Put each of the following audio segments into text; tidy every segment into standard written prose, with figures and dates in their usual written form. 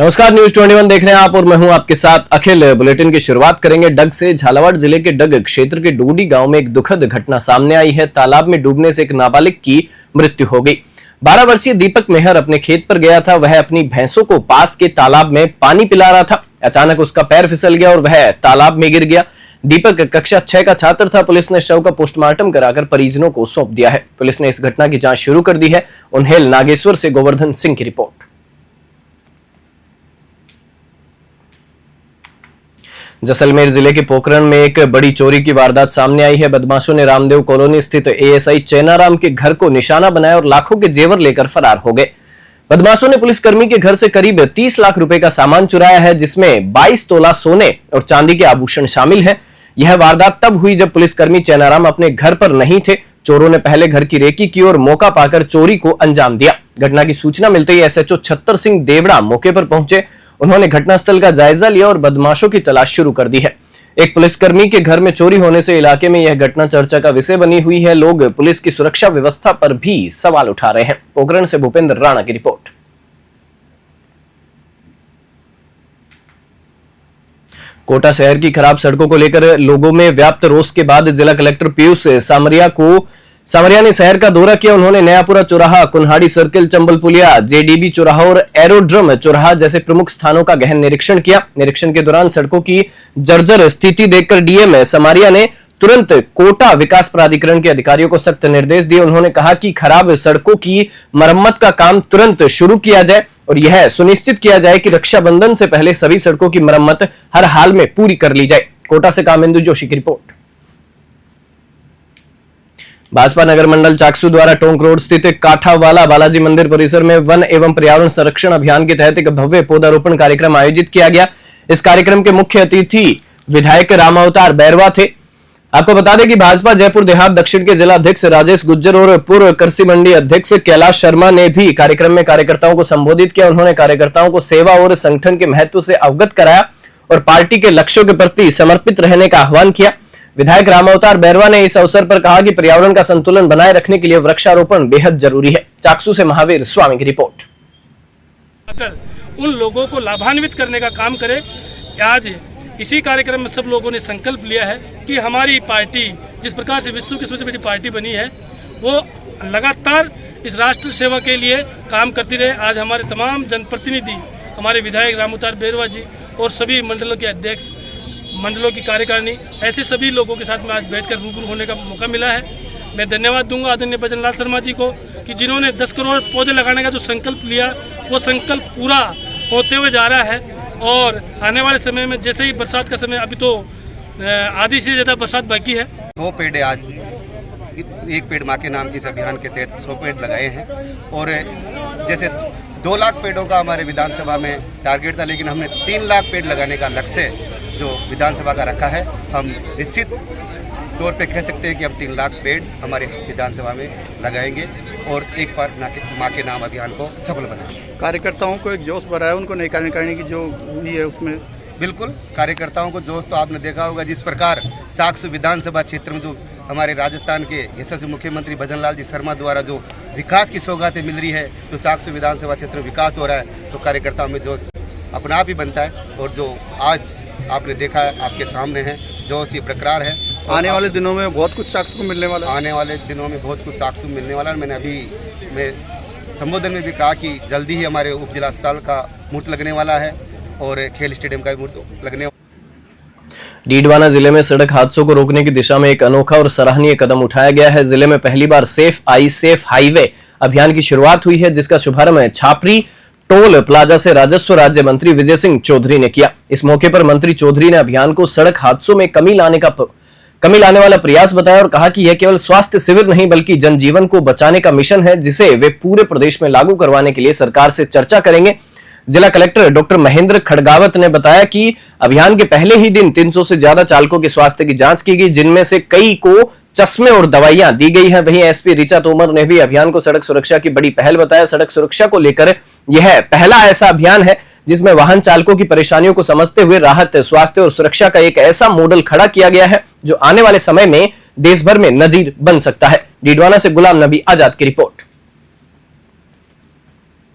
नमस्कार, न्यूज 21 देख रहे हैं आप और मैं हूं आपके साथ अखिल। बुलेटिन की शुरुआत करेंगे डग से। झालावाड़ जिले के डग क्षेत्र के डूडी गांव में एक दुखद घटना सामने आई है। तालाब में डूबने से एक नाबालिग की मृत्यु हो गई। 12 वर्षीय दीपक मेहर अपने खेत पर गया था। वह अपनी भैंसों को पास के तालाब में पानी पिला रहा था। अचानक उसका पैर फिसल गया और वह तालाब में गिर गया। दीपक कक्षा 6 का छात्र था। पुलिस ने शव का पोस्टमार्टम कराकर परिजनों को सौंप दिया है। पुलिस ने इस घटना की जांच शुरू कर दी है। उन्हेल नागेश्वर से गोवर्धन सिंह की रिपोर्ट। जैसलमेर जिले के पोखरण में एक बड़ी चोरी की वारदात सामने आई है। बदमाशों ने रामदेव कॉलोनी स्थित एएसआई चैनाराम के घर को निशाना बनाया और लाखों के जेवर लेकर फरार हो गए। बदमाशों ने पुलिसकर्मी के घर से करीब 30 लाख रुपए का सामान चुराया है, जिसमें 22 तोला सोने और चांदी के आभूषण शामिल हैं। यह वारदात तब हुई जब पुलिसकर्मी चैनाराम अपने घर पर नहीं थे। चोरों ने पहले घर की रेकी की और मौका पाकर चोरी को अंजाम दिया। घटना की सूचना मिलते ही एसएचओ छत्तर सिंह देवड़ा मौके पर पहुंचे। उन्होंने घटनास्थल का जायजा लिया और बदमाशों की तलाश शुरू कर दी है। एक पुलिसकर्मी के घर में चोरी होने से इलाके में यह घटना चर्चा का विषय बनी हुई है। लोग पुलिस की सुरक्षा व्यवस्था पर भी सवाल उठा रहे हैं। पोखरण से भूपेंद्र राणा की रिपोर्ट। कोटा शहर की खराब सड़कों को लेकर लोगों में व्याप्त रोष के बाद जिला कलेक्टर पीयूष सामरिया ने शहर का दौरा किया। उन्होंने नयापुरा चौराहा, कुन्हाड़ी सर्किल, चंबल पुलिया, जेडीबी चौराहा और एरोड्रम चौराहा जैसे प्रमुख स्थानों का गहन निरीक्षण किया। निरीक्षण के दौरान सड़कों की जर्जर स्थिति देखकर डीएम सामरिया ने तुरंत कोटा विकास प्राधिकरण के अधिकारियों को सख्त निर्देश दिए। उन्होंने कहा कि खराब सड़कों की मरम्मत का काम तुरंत शुरू किया जाए और यह सुनिश्चित किया जाए कि रक्षाबंधन से पहले सभी सड़कों की मरम्मत हर हाल में पूरी कर ली जाए। कोटा से कामेंदु जोशी की रिपोर्ट। भाजपा नगर मंडल चाकसू द्वारा टोंक रोड स्थित काठावाला बालाजी मंदिर परिसर में वन एवं पर्यावरण संरक्षण अभियान के तहत एक भव्य पौधारोपण कार्यक्रम आयोजित किया गया। इस कार्यक्रम के मुख्य अतिथि विधायक रामावतार बैरवा थे। आपको बता दें कि भाजपा जयपुर देहात दक्षिण के जिला अध्यक्ष राजेश गुज्जर और पूर्व कृषि मंडी अध्यक्ष कैलाश शर्मा ने भी कार्यक्रम में कार्यकर्ताओं को संबोधित किया। उन्होंने कार्यकर्ताओं को सेवा और संगठन के महत्व से अवगत कराया और पार्टी के लक्ष्यों के प्रति समर्पित रहने का आह्वान किया। विधायक रामावतार बैरवा ने इस अवसर पर कहा कि पर्यावरण का संतुलन बनाए रखने के लिए वृक्षारोपण बेहद जरूरी है। चाकसू से महावीर स्वामी की रिपोर्ट। उन लोगों को लाभान्वित करने का काम करे। आज इसी कार्यक्रम में सब लोगों ने संकल्प लिया है कि हमारी पार्टी जिस प्रकार से विश्व की सबसे बड़ी पार्टी बनी है, वो लगातार इस राष्ट्र सेवा के लिए काम करती रहे। आज हमारे तमाम जनप्रतिनिधि, हमारे विधायक रामावतार बैरवा जी और सभी मंडलों के अध्यक्ष, मंडलों की कार्यकारिणी, ऐसे सभी लोगों के साथ में आज बैठकर रूबरू होने का मौका मिला है। मैं धन्यवाद दूंगा आदरणीय भजनलाल शर्मा जी को कि जिन्होंने 10 करोड़ पौधे लगाने का जो संकल्प लिया, वो संकल्प पूरा होते हुए जा रहा है। और आने वाले समय में जैसे ही बरसात का समय, अभी तो आधी से ज़्यादा बरसात बाकी है। 2 पेड़ आज एक पेड़ माँ के नाम की इस अभियान के तहत 100 पेड़ लगाए हैं। और जैसे 2 लाख पेड़ों का हमारे विधानसभा में टारगेट था, लेकिन हमने 3 लाख पेड़ लगाने का लक्ष्य जो विधानसभा का रखा है। हम निश्चित तौर पे कह सकते हैं कि हम 3 लाख पेड़ हमारे विधानसभा में लगाएंगे और एक बार माँ के नाम अभियान को सफल बनाएंगे। कार्यकर्ताओं को एक जोश भरा है, उनको नई कार्यकारिणी की जो हुई है उसमें बिल्कुल कार्यकर्ताओं को जोश तो आपने देखा होगा। जिस प्रकार चाकसू विधानसभा क्षेत्र में जो हमारे राजस्थान के यशस्वी मुख्यमंत्री भजनलाल जी शर्मा द्वारा जो विकास की सौगातें मिल रही है, तो चाकसू विधानसभा क्षेत्र में विकास हो रहा है, तो कार्यकर्ताओं में जोश अपना आप ही बनता है। और जो आज आपने देखा है, आपके सामने है, जोश ये बरकरार है। आने वाले दिनों में बहुत कुछ चाकसू को मिलने वाला है। आने वाले दिनों में बहुत कुछ चाकसू मिलने वाला है। मैंने अभी मैं संबोधन में भी कहा कि जल्दी ही हमारे उप जिला अस्पताल का मूर्त लगने वाला है और खेल स्टेडियम का मूर्त लगने। डीडवाना जिले में सड़क हादसों को रोकने की दिशा में एक अनोखा और सराहनीय कदम उठाया गया है। जिले में पहली बार सेफ हाईवे अभियान की शुरुआत हुई है, जिसका शुभारंभ छापरी टोल प्लाजा से राजस्व राज्य मंत्री विजय सिंह चौधरी ने किया। इस मौके पर मंत्री चौधरी ने अभियान को सड़क हादसों में कमी लाने वाला प्रयास बताया और कहा कि यह केवल स्वास्थ्य शिविर नहीं बल्कि जनजीवन को बचाने का मिशन है, जिसे वे पूरे प्रदेश में लागू करवाने के लिए सरकार से चर्चा करेंगे। जिला कलेक्टर डॉक्टर महेंद्र खड़गावत ने बताया कि अभियान के पहले ही दिन 300 से ज्यादा चालकों के स्वास्थ्य की जांच की गई, जिनमें से कई को चश्मे और दवाइयां दी गई हैं। वहीं एसपी ऋचा तोमर ने भी अभियान को सड़क सुरक्षा की बड़ी पहल बताया। सड़क सुरक्षा को लेकर यह पहला ऐसा अभियान है जिसमें वाहन चालकों की परेशानियों को समझते हुए राहत, स्वास्थ्य और सुरक्षा का एक ऐसा मॉडल खड़ा किया गया है जो आने वाले समय में देश भर में नजीर बन सकता है। डीडवाना से गुलाम नबी आजाद की रिपोर्ट।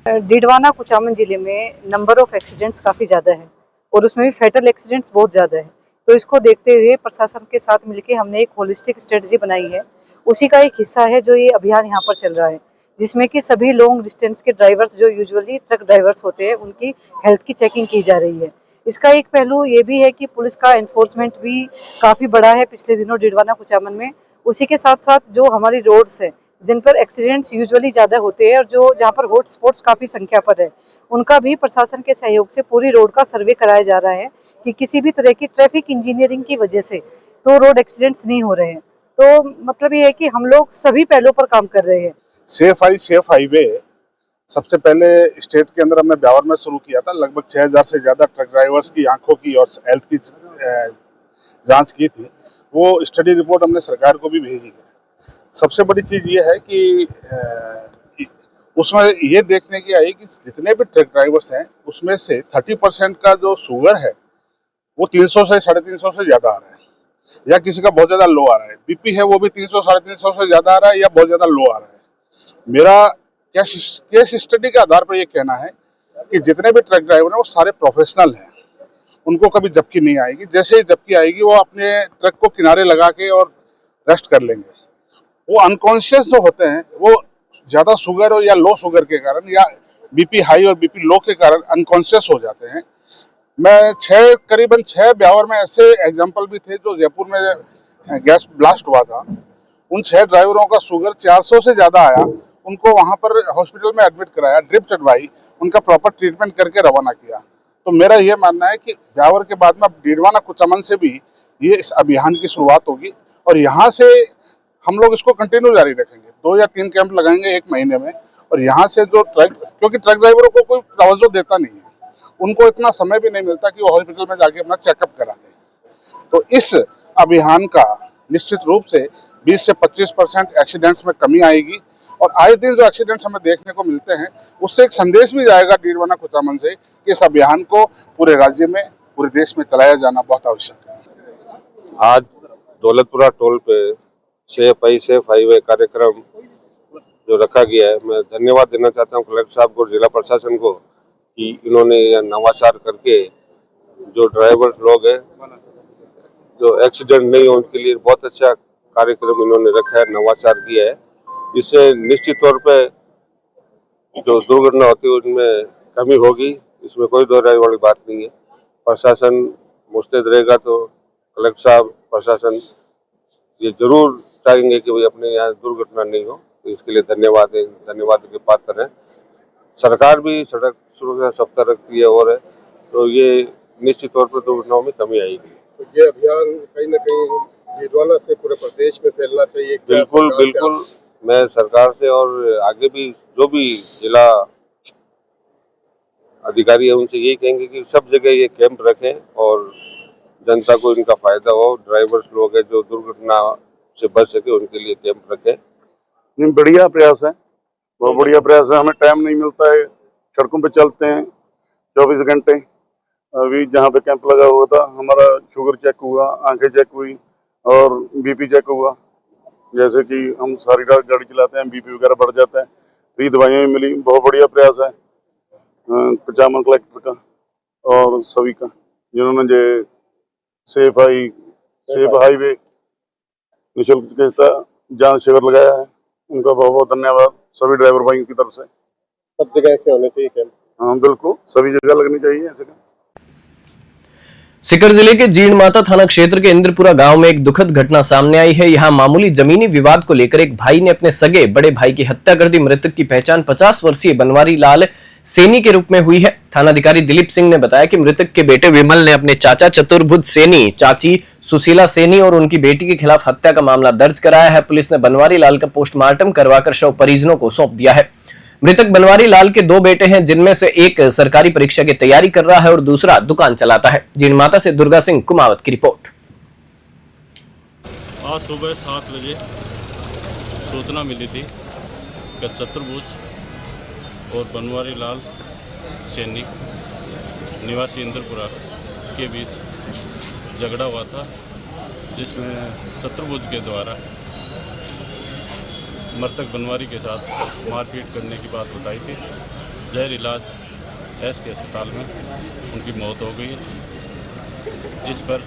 डीडवाना कुचामन जिले में नंबर ऑफ एक्सीडेंट्स काफ़ी ज़्यादा है और उसमें भी फैटल एक्सीडेंट्स बहुत ज़्यादा है। तो इसको देखते हुए प्रशासन के साथ मिलकर हमने एक होलिस्टिक स्ट्रेटजी बनाई है। उसी का एक हिस्सा है जो ये अभियान यहाँ पर चल रहा है, जिसमें कि सभी लॉन्ग डिस्टेंस के ड्राइवर्स जो यूजुअली ट्रक ड्राइवर्स होते हैं उनकी हेल्थ की चेकिंग की जा रही है। इसका एक पहलू ये भी है कि पुलिस का एनफोर्समेंट भी काफ़ी बढ़ा है पिछले दिनों डीडवाना कुचामन में। उसी के साथ साथ जो हमारी रोड्स है जिन पर एक्सीडेंट्स यूजुअली ज़्यादा होते हैं और जो जहाँ पर हॉट स्पॉट्स काफ़ी संख्या पर है, उनका भी प्रशासन के सहयोग से पूरी रोड का सर्वे कराया जा रहा है कि किसी भी तरह की ट्रैफिक इंजीनियरिंग की वजह से तो रोड एक्सीडेंट्स नहीं हो रहे हैं। तो मतलब ये है कि हम लोग सभी पहलुओं पर काम कर रहे हैं। सेफ हाईवे सबसे पहले स्टेट के अंदर हमने ब्यावर में शुरू किया था। लगभग 6000 से ज़्यादा ट्रक ड्राइवर्स की आंखों की और हेल्थ की जांच की थी। वो स्टडी रिपोर्ट हमने सरकार को भी भेजी है। सबसे बड़ी चीज़ ये है कि उसमें ये देखने की आई कि जितने भी ट्रक ड्राइवर्स हैं उसमें से 30% का जो शुगर है वो 300 से 350 से ज़्यादा आ रहा है, या किसी का बहुत ज़्यादा लो आ रहा है। बीपी है वो भी 300 350 से ज़्यादा आ रहा है या बहुत ज़्यादा लो आ रहा है। मेरा केस स्टडी के आधार पर ये कहना है कि जितने भी ट्रक ड्राइवर हैं वो सारे प्रोफेशनल हैं, उनको कभी झपकी नहीं आएगी। जैसे ही झपकी आएगी वो अपने ट्रक को किनारे लगा के और रेस्ट कर लेंगे। वो अनकॉन्शियस जो होते हैं वो ज़्यादा शुगर हो या लो शुगर के कारण या बीपी हाई और बीपी लो के कारण अनकॉन्शियस हो जाते हैं। मैं करीबन 6 ब्यावर में ऐसे एग्जाम्पल भी थे जो जयपुर में गैस ब्लास्ट हुआ था। उन 6 ड्राइवरों का शुगर 400 से ज़्यादा आया। उनको वहाँ पर हॉस्पिटल में एडमिट कराया, ड्रिप चढ़वाई, उनका प्रॉपर ट्रीटमेंट करके रवाना किया। तो मेरा ये मानना है कि ब्यावर के बाद में डीडवाना कुचामन से भी ये इस अभियान की शुरुआत होगी और यहाँ से हम लोग इसको कंटिन्यू जारी रखेंगे। 2 या 3 कैंप लगाएंगे 1 महीने में। और यहाँ से जो क्योंकि ट्रक ड्राइवरों को कोई तवज्जो देता नहीं है, उनको इतना समय भी नहीं मिलता कि वो हॉस्पिटल में जाके अपना चेकअप करा लें। तो इस अभियान का निश्चित रूप से 20 से 25% एक्सीडेंट्स में कमी आएगी और आए दिन जो एक्सीडेंट्स हमें देखने को मिलते हैं उससे एक संदेश भी जाएगा डीडवाना कुचामन से कि इस अभियान को पूरे राज्य में, पूरे देश में चलाया जाना बहुत आवश्यक है। आज दौलतपुरा टोल पे सेफ हाईवे कार्यक्रम जो रखा गया है, मैं धन्यवाद देना चाहता हूँ कलेक्टर साहब को, जिला प्रशासन को कि इन्होंने यह नवाचार करके जो ड्राइवर लोग हैं जो एक्सीडेंट नहीं हो उनके लिए बहुत अच्छा कार्यक्रम इन्होंने रखा है, नवाचार किया है। इससे निश्चित तौर पे जो दुर्घटना होती है उनमें कमी होगी, इसमें कोई दो राय वाली बात नहीं है। प्रशासन मुस्तैद रहेगा तो कलेक्टर साहब प्रशासन ये जरूर चाहेंगे कि भाई अपने यहाँ दुर्घटना नहीं हो। तो इसके लिए धन्यवाद के पात्र हैं। सरकार भी सड़क सुरक्षा सप्ताह रखती है और तो ये निश्चित तौर पर दुर्घटनाओं में कमी आएगी। तो ये अभियान कहीं न कहीं डीडवाना से पूरे प्रदेश में फैलना चाहिए। बिल्कुल मैं सरकार से और आगे भी जो भी जिला अधिकारी है उनसे यही कहेंगे कि सब जगह ये कैंप रखें और जनता को इनका फायदा हो। ड्राइवर्स लोग हैं जो दुर्घटना से बच सके उनके लिए कैंप रखें। बढ़िया प्रयास है, बहुत बढ़िया प्रयास है। हमें टाइम नहीं मिलता है, सड़कों पे चलते हैं 24 घंटे। अभी जहाँ पे कैंप लगा हुआ था हमारा शुगर चेक हुआ, आंखें चेक हुई और बीपी चेक हुआ। जैसे कि हम सारी रात गाड़ी चलाते हैं, बीपी वगैरह बढ़ जाता है, फ्री दवाइयाँ भी मिली। बहुत बढ़िया प्रयास है कुचामन कलेक्टर का और सभी का, जिन्होंने जो सेफ हाईवे निःशुल्क जांच शिविर लगाया है, उनका बहुत बहुत धन्यवाद सभी ड्राइवर भाइयों की तरफ से। सब जगह ऐसे होने चाहिए कैंप। हाँ बिल्कुल, सभी जगह लगनी चाहिए ऐसे कैंप। सीकर जिले के जीणमाता थाना क्षेत्र के इंद्रपुरा गांव में एक दुखद घटना सामने आई है। यहां मामूली जमीनी विवाद को लेकर एक भाई ने अपने सगे बड़े भाई की हत्या कर दी। मृतक की पहचान 50 वर्षीय बनवारी लाल सैनी के रूप में हुई है। थानाधिकारी दिलीप सिंह ने बताया कि मृतक के बेटे विमल ने अपने चाचा चतुर्भुज सैनी, चाची सुशीला सैनी और उनकी बेटी के खिलाफ हत्या का मामला दर्ज कराया है। पुलिस ने बनवारी लाल का पोस्टमार्टम करवाकर शव परिजनों को सौंप दिया है। मृतक बनवारी लाल के 2 बेटे हैं, जिनमें से एक सरकारी परीक्षा की तैयारी कर रहा है और दूसरा दुकान चलाता है। जीणमाता से दुर्गा सिंह कुमावत की रिपोर्ट। आज सुबह 7 बजे सूचना मिली थी कि चतुर्भुज और बनवारी लाल सैनी निवासी इंद्रपुरा के बीच झगड़ा हुआ था, जिसमें चतुर्भुज के द्वारा मृतक बनवारी के साथ मारपीट करने की बात बताई थी। जहर इलाज एस के अस्पताल में उनकी मौत हो गई है, जिस पर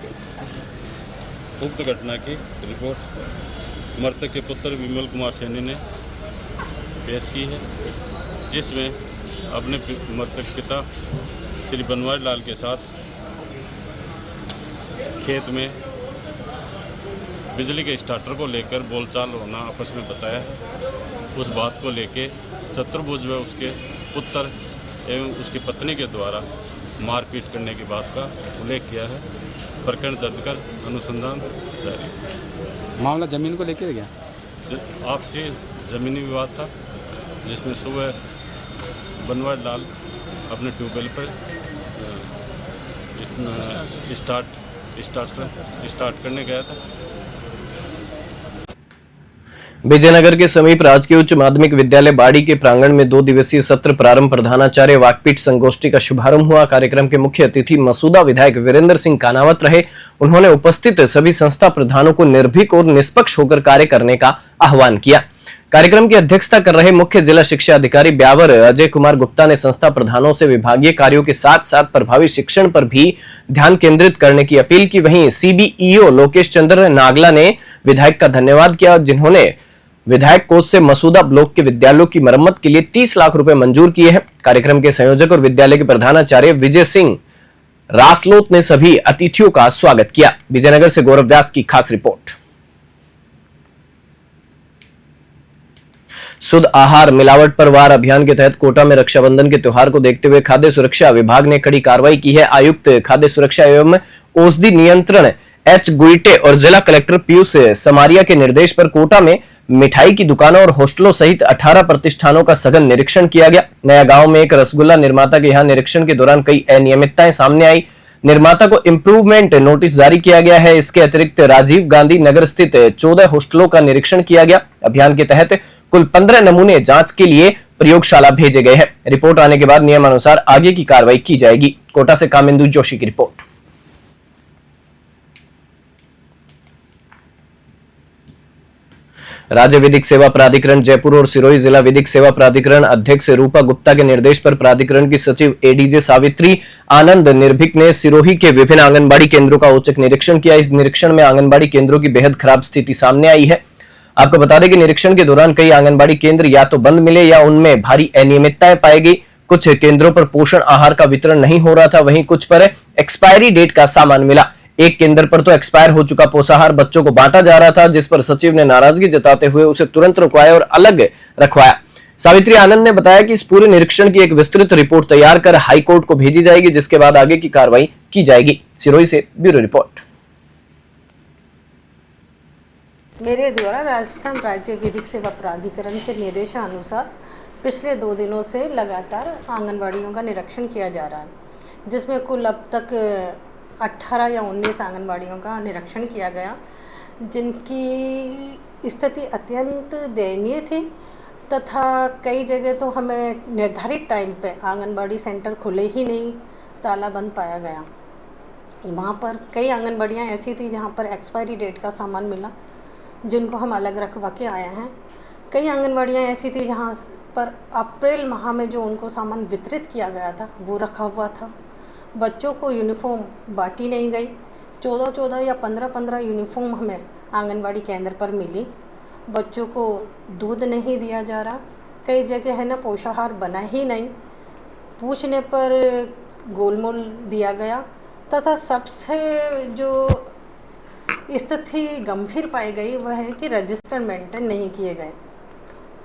उक्त घटना की रिपोर्ट मृतक के पुत्र विमल कुमार सैनी ने पेश की है, जिसमें अपने मृतक पिता श्री बनवारी लाल के साथ खेत में बिजली के स्टार्टर को लेकर बोलचाल होना आपस में बताया। उस बात को लेके चतुर्भुज व उसके पुत्र एवं उसकी पत्नी के द्वारा मारपीट करने की बात का उल्लेख किया है। प्रकरण दर्ज कर अनुसंधान जारी है। मामला जमीन को लेकर क्या? आपसी ज़मीनी विवाद था, जिसमें सुबह बनवारी लाल अपने ट्यूबवेल पर स्टार्ट करने गया था। विजयनगर के समीप राजकीय उच्च माध्यमिक विद्यालय बाड़ी के प्रांगण में 2 दिवसीय सत्र प्रारंभ प्रधानाचार्य वाकपीठ संगोष्ठी का शुभारंभ हुआ। कार्यक्रम के मुख्य अतिथि मसूदा विधायक वीरेंद्र सिंह कानावत रहे। उन्होंने उपस्थित सभी संस्था प्रधानों को निर्भीक और निष्पक्ष होकर कार्य करने का आह्वान किया। कार्यक्रम की अध्यक्षता कर रहे मुख्य जिला शिक्षा अधिकारी ब्यावर अजय कुमार गुप्ता ने संस्था प्रधानों से विभागीय कार्यों के साथ साथ प्रभावी शिक्षण पर भी ध्यान केंद्रित करने की अपील की। वहीं सीडीईओ लोकेश चंद्र नागला ने विधायक का धन्यवाद किया, जिन्होंने विधायक कोष से मसूदा ब्लॉक के विद्यालयों की मरम्मत के लिए 30 लाख रुपए मंजूर किए हैं। कार्यक्रम के संयोजक और विद्यालय के प्रधानाचार्य विजय सिंह रासलोत ने सभी अतिथियों का स्वागत किया। विजयनगर से गौरव व्यास की खास रिपोर्ट। शुद्ध आहार मिलावट पर वार अभियान के तहत कोटा में रक्षाबंधन के त्योहार को देखते हुए खाद्य सुरक्षा विभाग ने कड़ी कार्रवाई की है। आयुक्त खाद्य सुरक्षा एवं औषधि नियंत्रण एच गुइटे और जिला कलेक्टर पीयूष समारिया के निर्देश पर कोटा में मिठाई की दुकानों और होस्टलों सहित 18 प्रतिष्ठानों का सघन निरीक्षण किया गया। नया गांव में एक रसगुल्ला निर्माता के यहां निरीक्षण के दौरान कई अनियमितताएं सामने आई। निर्माता को इंप्रूवमेंट नोटिस जारी किया गया है। इसके अतिरिक्त राजीव गांधी नगर स्थित 14 होस्टलों का निरीक्षण किया गया। अभियान के तहत कुल 15 नमूने जांच के लिए प्रयोगशाला भेजे गए हैं। रिपोर्ट आने के बाद नियमानुसार आगे की कार्रवाई की जाएगी। कोटा से कामेंदु जोशी की रिपोर्ट। राज्य विधिक सेवा प्राधिकरण जयपुर और सिरोही जिला विधिक सेवा प्राधिकरण अध्यक्ष रूपा गुप्ता के निर्देश पर प्राधिकरण की सचिव एडीजे सावित्री आनंद निर्भीक ने सिरोही के विभिन्न आंगनबाड़ी केंद्रों का औचक निरीक्षण किया। इस निरीक्षण में आंगनबाड़ी केंद्रों की बेहद खराब स्थिति सामने आई है। आपको बता दें कि निरीक्षण के दौरान कई आंगनबाड़ी केंद्र या तो बंद मिले या उनमें भारी अनियमितताएं पाई गई। कुछ केंद्रों पर पोषण आहार का वितरण नहीं हो रहा था, वहीं कुछ पर एक्सपायरी डेट का सामान मिला। एक केंद्र पर तो एक्सपायर हो चुका पोषाहार बच्चों को बांटा जा रहा था, जिस पर सचिव ने नाराजगी जताते हुए उसे तुरंत रुकवाया और अलग रखवाया। सावित्री आनंद ने बताया कि इस पूरे निरीक्षण की एक विस्तृत रिपोर्ट तैयार कर हाई कोर्ट को भेजी जाएगी, जिसके बाद आगे की कार्रवाई की जाएगी। सिरोही से ब्यूरो रिपोर्ट। मेरे द्वारा राजस्थान राज्य विधिक सेवा प्राधिकरण के निर्देशानुसार पिछले 2 दिनों से लगातार आंगनबाड़ियों का निरीक्षण किया जा रहा है, जिसमें कुल अब तक 18 या 19 आंगनबाड़ियों का निरीक्षण किया गया, जिनकी स्थिति अत्यंत दयनीय थी तथा कई जगह तो हमें निर्धारित टाइम पे आंगनबाड़ी सेंटर खुले ही नहीं, ताला बंद पाया गया। वहाँ पर कई आंगनबाड़ियाँ ऐसी थी जहाँ पर एक्सपायरी डेट का सामान मिला, जिनको हम अलग रखवा के आए हैं। कई आंगनबाड़ियाँ ऐसी थी जहाँ पर अप्रैल माह में जो उनको सामान वितरित किया गया था वो रखा हुआ था। बच्चों को यूनिफॉर्म बांटी नहीं गई। 14 या 15 यूनिफॉर्म हमें आंगनबाड़ी केंद्र पर मिली। बच्चों को दूध नहीं दिया जा रहा। कई जगह है ना पोषाहार बना ही नहीं, पूछने पर गोलमोल दिया गया तथा सबसे जो स्थिति गंभीर पाई गई वह है कि रजिस्टर मेंटेन नहीं किए गए।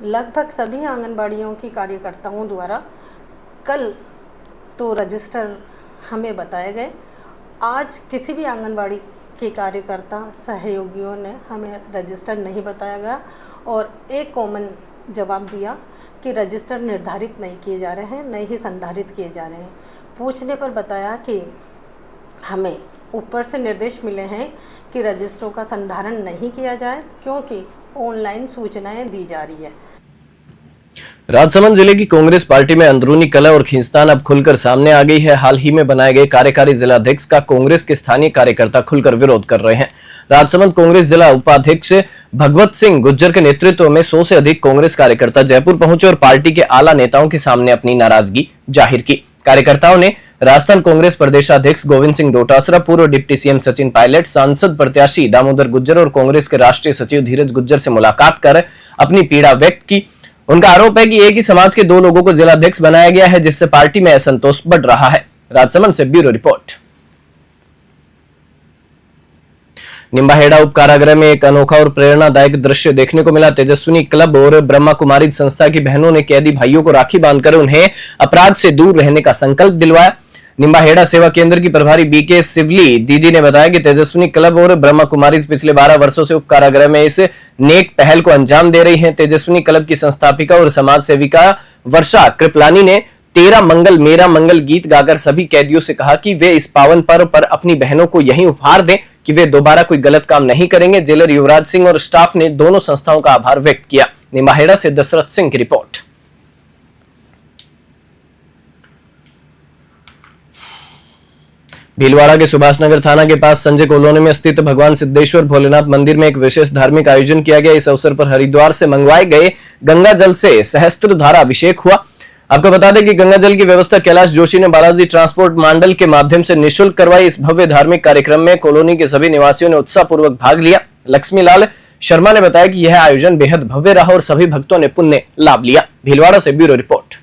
लगभग सभी आंगनबाड़ियों की कार्यकर्ताओं द्वारा कल तो रजिस्टर हमें बताए गए, आज किसी भी आंगनबाड़ी के कार्यकर्ता सहयोगियों ने हमें रजिस्टर नहीं बताया गया और एक कॉमन जवाब दिया कि रजिस्टर निर्धारित नहीं किए जा रहे हैं, नहीं ही संधारित किए जा रहे हैं। पूछने पर बताया कि हमें ऊपर से निर्देश मिले हैं कि रजिस्टरों का संधारण नहीं किया जाए, क्योंकि ऑनलाइन सूचनाएं दी जा रही है। राजसमंद जिले की कांग्रेस पार्टी में अंदरूनी कलह और खींचतान अब खुलकर सामने आ गई है। हाल ही में बनाए गए कार्यकारी जिलाध्यक्ष का कांग्रेस के स्थानीय कार्यकर्ता खुलकर विरोध कर रहे हैं। राजसमंद कांग्रेस जिला उपाध्यक्ष भगवत सिंह गुज्जर के नेतृत्व में 100 से अधिक कांग्रेस कार्यकर्ता जयपुर पहुंचे और पार्टी के आला नेताओं के सामने अपनी नाराजगी जाहिर की। कार्यकर्ताओं ने राजस्थान कांग्रेस प्रदेशाध्यक्ष गोविंद सिंह डोटासरा, पूर्व डिप्टी सीएम सचिन पायलट, सांसद प्रत्याशी दामोदर गुज्जर और कांग्रेस के राष्ट्रीय सचिव धीरज गुज्जर से मुलाकात कर अपनी पीड़ा व्यक्त की। उनका आरोप है कि एक ही समाज के 2 लोगों को जिलाध्यक्ष बनाया गया है, जिससे पार्टी में असंतोष बढ़ रहा है। राजसमंद से ब्यूरो रिपोर्ट। निम्बाहेड़ा उप कारागृह में एक अनोखा और प्रेरणादायक दृश्य देखने को मिला। तेजस्विनी क्लब और ब्रह्मा कुमारी संस्था की बहनों ने कैदी भाइयों को राखी बांधकर उन्हें अपराध से दूर रहने का संकल्प दिलवाया। निम्बाहेड़ा सेवा केंद्र की प्रभारी बीके सिवली दीदी ने बताया कि तेजस्विनी क्लब और ब्रह्मा कुमारी पिछले 12 वर्षों से उप कारागृह में इस नेक पहल को अंजाम दे रही हैं। तेजस्विनी क्लब की संस्थापिका और समाज सेविका वर्षा कृपलानी ने तेरा मंगल मेरा मंगल गीत गाकर सभी कैदियों से कहा कि वे इस पावन पर्व पर अपनी बहनों को यही उपहार दें कि वे दोबारा कोई गलत काम नहीं करेंगे। जेलर युवराज सिंह और स्टाफ ने दोनों संस्थाओं का आभार व्यक्त किया। निम्बाहेड़ा से दशरथ सिंह की रिपोर्ट। भीलवाड़ा के सुभाषनगर थाना के पास संजय कॉलोनी में स्थित भगवान सिद्धेश्वर भोलेनाथ मंदिर में एक विशेष धार्मिक आयोजन किया गया। इस अवसर पर हरिद्वार से मंगवाए गए गंगा जल से सहस्त्रधारा अभिषेक हुआ। आपको बता दें कि गंगा जल की व्यवस्था कैलाश जोशी ने बालाजी ट्रांसपोर्ट मंडल के माध्यम से निःशुल्क करवाई। इस भव्य धार्मिक कार्यक्रम में कॉलोनी के सभी निवासियों ने उत्साहपूर्वक भाग लिया। लक्ष्मीलाल शर्मा ने बताया कि यह आयोजन बेहद भव्य रहा और सभी भक्तों ने पुण्य लाभ लिया। भीलवाड़ा से ब्यूरो रिपोर्ट।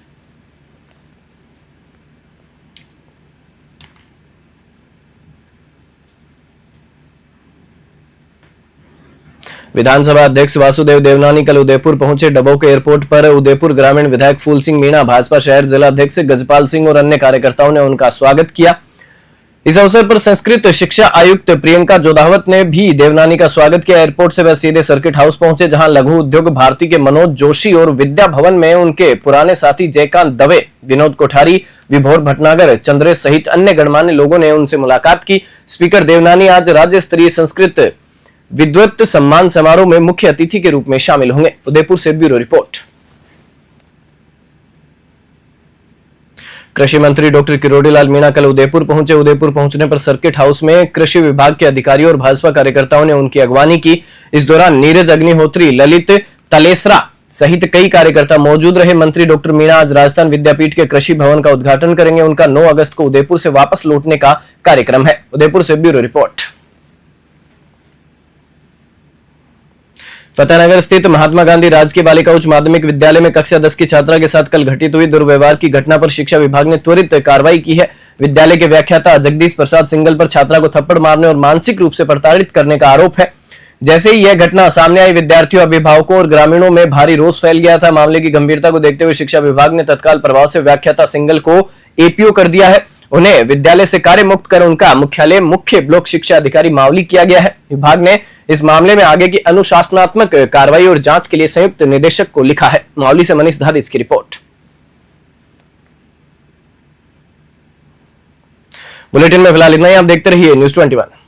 विधानसभा अध्यक्ष वासुदेव देवनानी कल उदयपुर पहुंचे। डबोक एयरपोर्ट पर उदयपुर ग्रामीण विधायक फूल सिंह मीणा, भाजपा शहर जिला अध्यक्ष गजपाल सिंह और अन्य कार्यकर्ताओं ने उनका स्वागत किया। इस अवसर पर संस्कृत शिक्षा आयुक्त प्रियंका जोधावत ने भी देवनानी का स्वागत किया। एयरपोर्ट से वह सीधे सर्किट हाउस पहुंचे, जहां लघु उद्योग भारती के मनोज जोशी और विद्या भवन में उनके पुराने साथी जयकांत दवे, विनोद कोठारी, विभोर भटनागर, चंद्रेश सहित अन्य गणमान्य लोगों ने उनसे मुलाकात की। स्पीकर देवनानी आज राज्य स्तरीय संस्कृत विद्वत सम्मान समारोह में मुख्य अतिथि के रूप में शामिल होंगे। उदयपुर से ब्यूरो रिपोर्ट। कृषि मंत्री डॉक्टर किरोड़ीलाल मीणा कल उदयपुर पहुंचे। उदयपुर पहुंचने पर सर्किट हाउस में कृषि विभाग के अधिकारियों और भाजपा कार्यकर्ताओं ने उनकी अगवानी की। इस दौरान नीरज अग्निहोत्री, ललित तलेसरा सहित कई कार्यकर्ता मौजूद रहे। मंत्री डॉक्टर मीणा आज राजस्थान विद्यापीठ के कृषि भवन का उद्घाटन करेंगे। उनका 9 अगस्त को उदयपुर से वापस लौटने का कार्यक्रम है। उदयपुर से ब्यूरो रिपोर्ट। फतेहनगर स्थित महात्मा गांधी राजकीय बालिका उच्च माध्यमिक विद्यालय में कक्षा 10 की छात्रा के साथ कल घटित हुई दुर्व्यवहार की घटना पर शिक्षा विभाग ने त्वरित कार्रवाई की है। विद्यालय के व्याख्याता जगदीश प्रसाद सिंगल पर छात्रा को थप्पड़ मारने और मानसिक रूप से प्रताड़ित करने का आरोप है। जैसे ही यह घटना सामने आई, विद्यार्थियों, अभिभावकों और ग्रामीणों में भारी रोष फैल गया था। मामले की गंभीरता को देखते हुए शिक्षा विभाग ने तत्काल प्रभाव से व्याख्याता सिंगल को एपीओ कर दिया है। उन्हें विद्यालय से कार्य मुक्त कर उनका मुख्यालय मुख्य ब्लॉक शिक्षा अधिकारी मावली किया गया है। विभाग ने इस मामले में आगे की अनुशासनात्मक कार्रवाई और जांच के लिए संयुक्त निदेशक को लिखा है। मावली से मनीष धादिस की रिपोर्ट। बुलेटिन में फिलहाल इतना ही। आप देखते रहिए न्यूज़ 21।